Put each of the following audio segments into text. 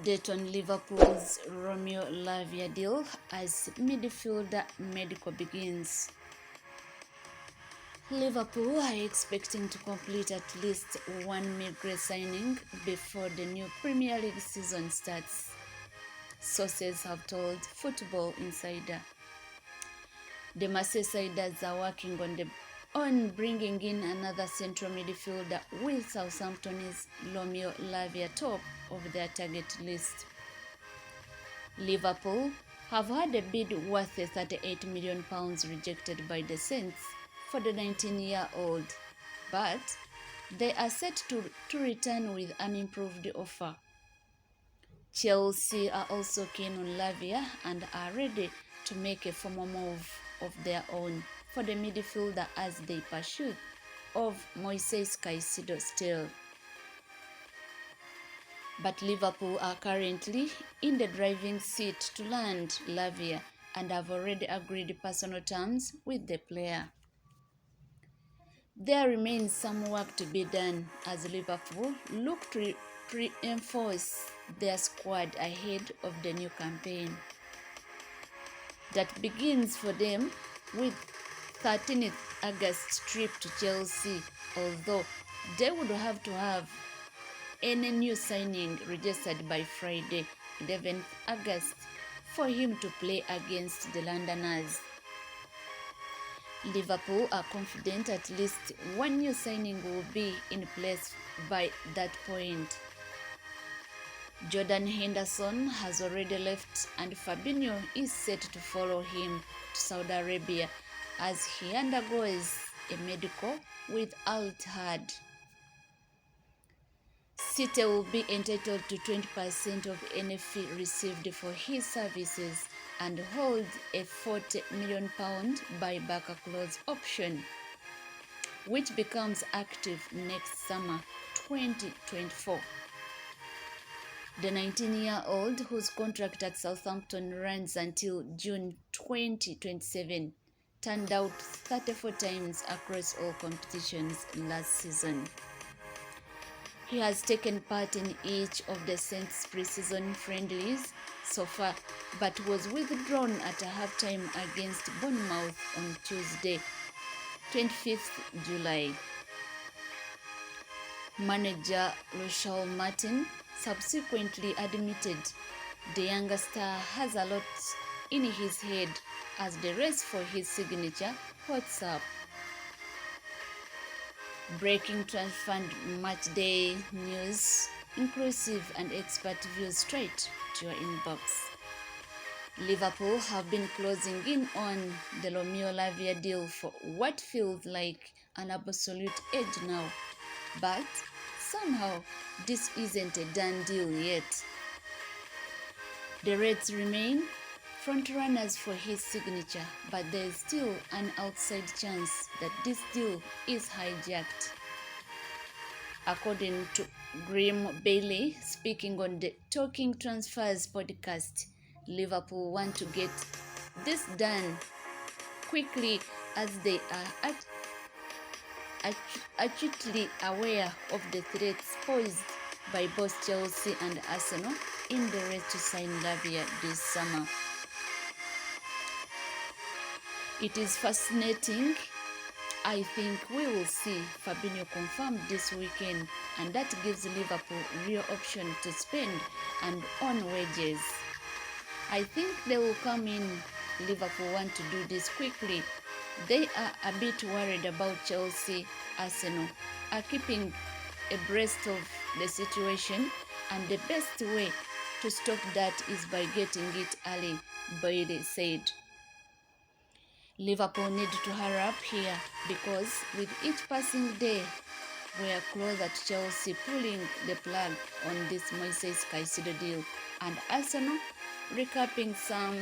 Update on Liverpool's ROMEO LAVIA deal as midfielder medical begins. Liverpool are expecting to complete at least one mid-grade signing before the new Premier League season starts, sources have told Football Insider. The Merseyside are working on bringing in another central midfielder, with Southampton's ROMEO LAVIA top of their target list. Liverpool have had a bid worth £38 million rejected by the Saints for the 19-year-old, but they are set to return with an improved offer. Chelsea are also keen on LAVIA and are ready to make a formal move of their own for the midfielder as they pursue of Moises Caicedo's tale. But Liverpool are currently in the driving seat to land LAVIA and have already agreed personal terms with the player. There remains some work to be done as Liverpool look to reinforce their squad ahead of the new campaign that begins for them with 13th August trip to Chelsea, although they would have to have any new signing registered by Friday, 11th August, for him to play against the Londoners. Liverpool are confident at least one new signing will be in place by that point. Jordan Henderson has already left and Fabinho is set to follow him to Saudi Arabia as he undergoes a medical with Al Ittihad. City will be entitled to 20% of any fee received for his services and hold a £40 million buyback clause option, which becomes active next summer 2024. The 19-year-old, whose contract at Southampton runs until June 2027, turned out 34 times across all competitions last season. He has taken part in each of the Saints' pre-season friendlies so far, but was withdrawn at a half-time against Bournemouth on Tuesday, 25th July. Manager Rochelle Martin subsequently admitted the younger star has a lot in his head as the race for his signature heats up. Breaking transfer match day news, inclusive and expert views straight to your inbox. Liverpool have been closing in on the ROMEO LAVIA deal for what feels like an absolute age now, but somehow this isn't a done deal yet. The Reds remain frontrunners for his signature, but there is still an outside chance that this deal is hijacked. According to Graham Bailey, speaking on the Talking Transfers podcast, Liverpool want to get this done quickly as they are acutely aware of the threats posed by both Chelsea and Arsenal in the race to sign LAVIA this summer. It is fascinating. I think we will see Fabinho confirmed this weekend, and that gives Liverpool real option to spend and earn wages. I think they will come in. Liverpool want to do this quickly. They are a bit worried about Chelsea. Arsenal are keeping abreast of the situation, and the best way to stop that is by getting it early, Bailey said. Liverpool need to hurry up here because with each passing day, we are closer to Chelsea pulling the plug on this Moises Caicedo deal and Arsenal recapping some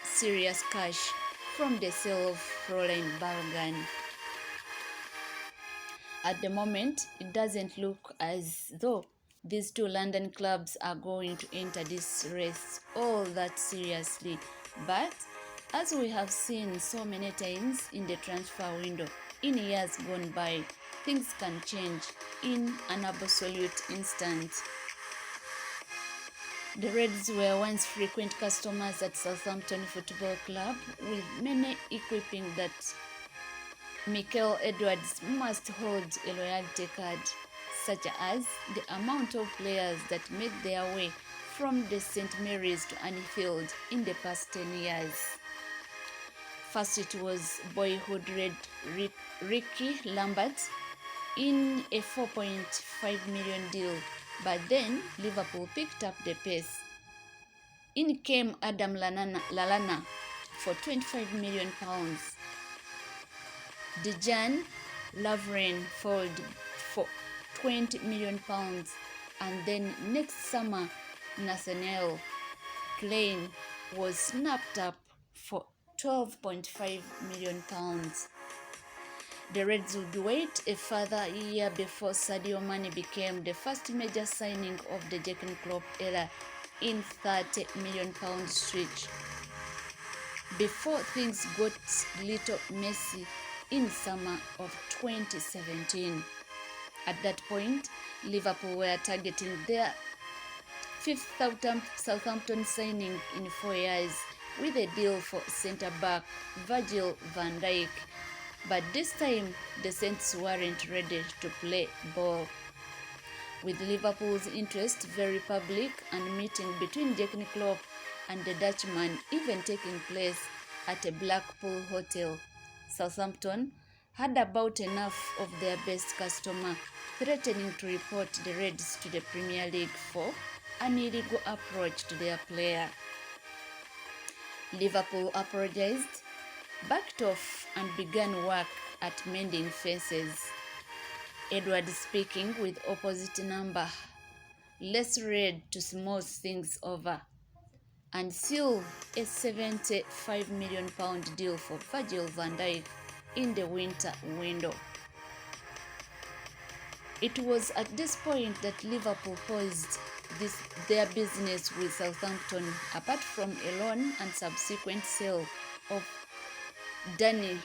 serious cash from the sale of Florian Balgan. At the moment, it doesn't look as though these two London clubs are going to enter this race all that seriously, but as we have seen so many times in the transfer window in years gone by, things can change in an absolute instant. The Reds were once frequent customers at Southampton Football Club, with many equipping that Mikel Edwards must hold a loyalty card, such as the amount of players that made their way from the St. Mary's to Anfield in the past 10 years. First it was boyhood Red Ricky Lambert in a £4.5 million deal, but then Liverpool picked up the pace. In came Adam Lallana for £25 million. Dejan Lovren followed for £20 million, and then next summer Nathaniel Klein was snapped up for £12.5 million. The Reds would wait a further year before Sadio Mane became the first major signing of the Jurgen Klopp era in £30 million stretch, before things got little messy in summer of 2017. At that point, Liverpool were targeting their fifth Southampton signing in 4 years, with a deal for centre-back Virgil van Dijk. But this time, the Saints weren't ready to play ball. With Liverpool's interest very public, and meeting between Jurgen Klopp and the Dutchman even taking place at a Blackpool hotel, Southampton had about enough of their best customer threatening to report the Reds to the Premier League for an illegal approach to their player. Liverpool apologized, backed off, and began work at mending fences. Edward speaking with opposite number, less red to smooth things over, and seal a £75 million deal for Virgil van Dijk in the winter window. It was at this point that Liverpool paused their business with Southampton, apart from a loan and subsequent sale of Danny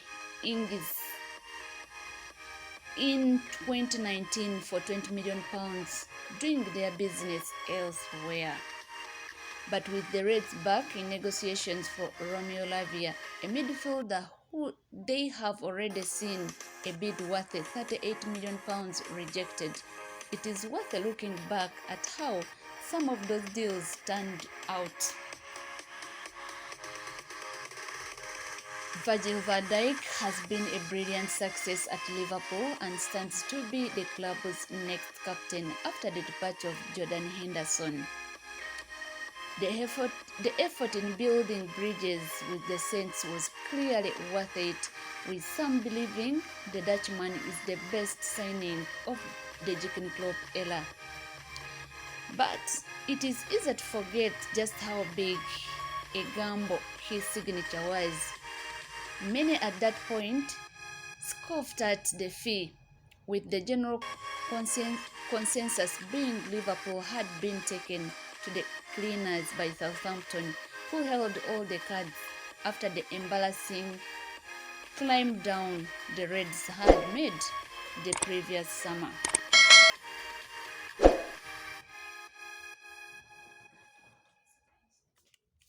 Ings in 2019 for £20 million, doing their business elsewhere. But with the Reds back in negotiations for ROMEO LAVIA, a midfielder who they have already seen a bid worth £38 million rejected, it is worth looking back at how some of those deals turned out. Virgil van Dijk has been a brilliant success at Liverpool and stands to be the club's next captain after the departure of Jordan Henderson. The effort in building bridges with the Saints was clearly worth it, with some believing the Dutchman is the best signing of the Jurgen Klopp era. But it is easy to forget just how big a gamble his signature was. Many at that point scoffed at the fee, with the general consensus being Liverpool had been taken to the cleaners by Southampton, who held all the cards after the embarrassing climb down the Reds had made the previous summer.